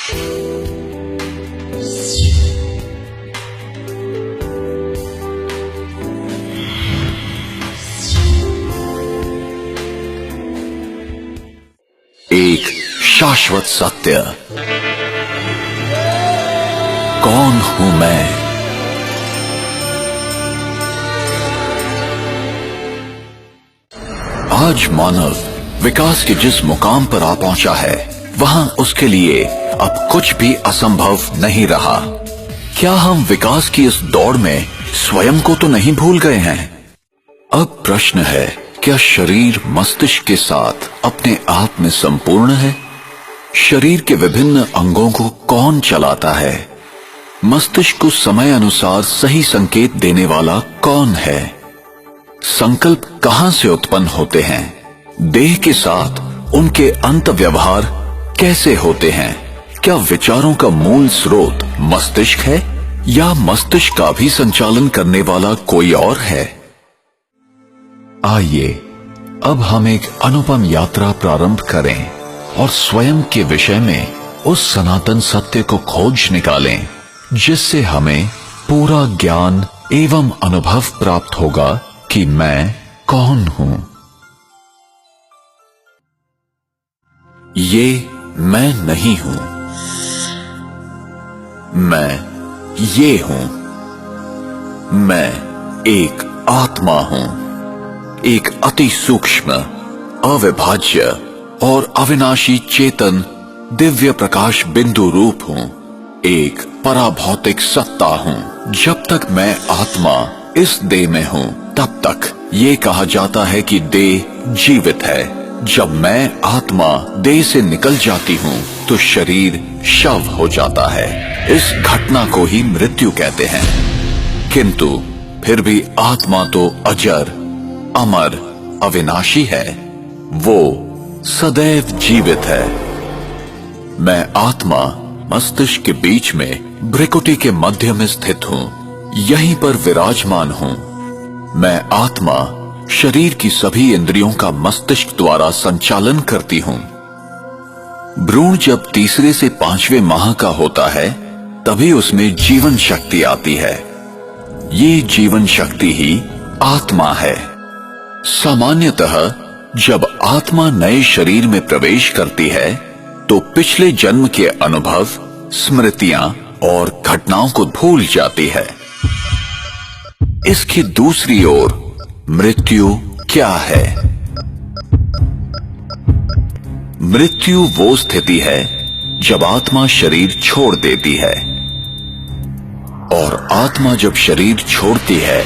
एक शाश्वत सत्य। कौन हूं मैं? आज मानव विकास के जिस मुकाम पर आ पहुंचा है, वहां उसके लिए अब कुछ भी असंभव नहीं रहा। क्या हम विकास की इस दौड़ में स्वयं को तो नहीं भूल गए हैं? अब प्रश्न है, क्या शरीर मस्तिष्क के साथ अपने आप में संपूर्ण है? शरीर के विभिन्न अंगों को कौन चलाता है? मस्तिष्क को समय अनुसार सही संकेत देने वाला कौन है? संकल्प कहां से उत्पन्न होते हैं? देह के साथ उनके अंत व्यवहार कैसे होते हैं? क्या विचारों का मूल स्रोत मस्तिष्क है या मस्तिष्क का भी संचालन करने वाला कोई और है? आइए अब हम एक अनुपम यात्रा प्रारंभ करें और स्वयं के विषय में उस सनातन सत्य को खोज निकालें, जिससे हमें पूरा ज्ञान एवं अनुभव प्राप्त होगा कि मैं कौन हूं। ये मैं नहीं हूं, मैं ये हूं। मैं एक आत्मा हूं, एक अति सूक्ष्म, अविभाज्य और अविनाशी चेतन दिव्य प्रकाश बिंदु रूप हूं। एक पराभौतिक सत्ता हूं। जब तक मैं आत्मा इस देह में हूं, तब तक ये कहा जाता है कि देह जीवित है। जब मैं आत्मा देह से निकल जाती हूं, तो शरीर शव हो जाता है। इस घटना को ही मृत्यु कहते हैं। किंतु फिर भी आत्मा तो अजर, अमर, अविनाशी है। वो सदैव जीवित है। मैं आत्मा मस्तिष्क के बीच में भ्रिकुटी के मध्य में स्थित हूं। यहीं पर विराजमान हूं। मैं आत्मा शरीर की सभी इंद्रियों का मस्तिष्क द्वारा संचालन करती हूं। भ्रूण जब तीसरे से 5वें माह का होता है, तभी उसमें जीवन शक्ति आती है। ये जीवन शक्ति ही आत्मा है। सामान्यतः जब आत्मा नए शरीर में प्रवेश करती है, तो पिछले जन्म के अनुभव, स्मृतियां और घटनाओं को भूल जाती है। इसकी दूसरी ओर मृत्यु क्या है? मृत्यु वो स्थिति है जब आत्मा शरीर छोड़ देती है। और आत्मा जब शरीर छोड़ती है,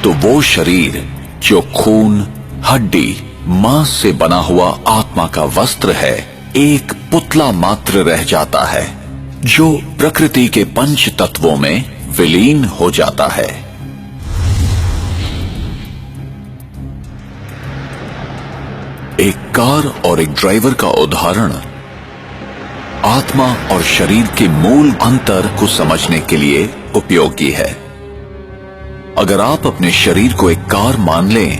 तो वो शरीर जो खून, हड्डी, मांस से बना हुआ आत्मा का वस्त्र है, एक पुतला मात्र रह जाता है, जो प्रकृति के पंच तत्वों में विलीन हो जाता है। एक कार और एक ड्राइवर का उदाहरण आत्मा और शरीर के मूल अंतर को समझने के लिए उपयोगी है। अगर आप अपने शरीर को एक कार मान लें,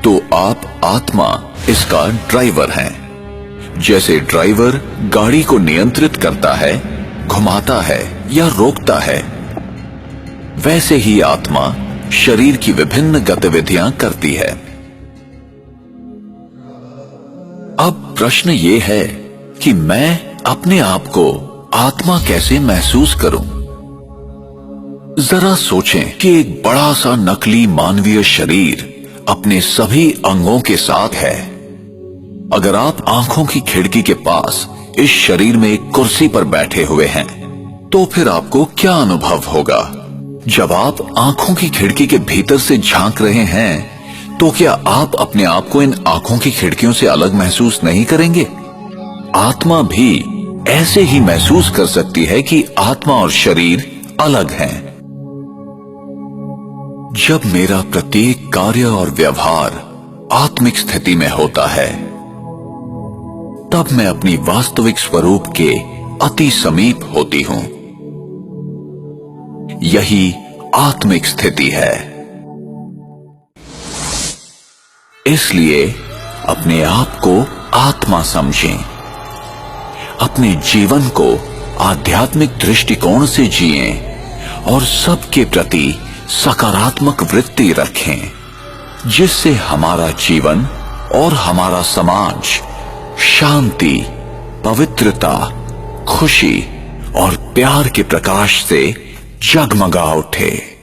तो आप आत्मा इसका ड्राइवर हैं। जैसे ड्राइवर गाड़ी को नियंत्रित करता है, घुमाता है या रोकता है, वैसे ही आत्मा शरीर की विभिन्न गतिविधियां करती है। अब प्रश्न ये है कि मैं अपने आप को आत्मा कैसे महसूस करूं? जरा सोचें कि एक बड़ा सा नकली मानवीय शरीर अपने सभी अंगों के साथ है। अगर आप आंखों की खिड़की के पास इस शरीर में एक कुर्सी पर बैठे हुए हैं, तो फिर आपको क्या अनुभव होगा? जब आप आंखों की खिड़की के भीतर से झांक रहे हैं, तो क्या आप अपने आप को इन आंखों की खिड़कियों से अलग महसूस नहीं करेंगे? आत्मा भी ऐसे ही महसूस कर सकती है कि आत्मा और शरीर अलग हैं। जब मेरा प्रत्येक कार्य और व्यवहार आत्मिक स्थिति में होता है, तब मैं अपनी वास्तविक स्वरूप के अति समीप होती हूं। यही आत्मिक स्थिति है। इसलिए अपने आप को आत्मा समझें। अपने जीवन को आध्यात्मिक दृष्टिकोण से जिएं और सबके प्रति सकारात्मक वृत्ति रखें, जिससे हमारा जीवन और हमारा समाज शांति, पवित्रता, खुशी और प्यार के प्रकाश से जगमगा उठे।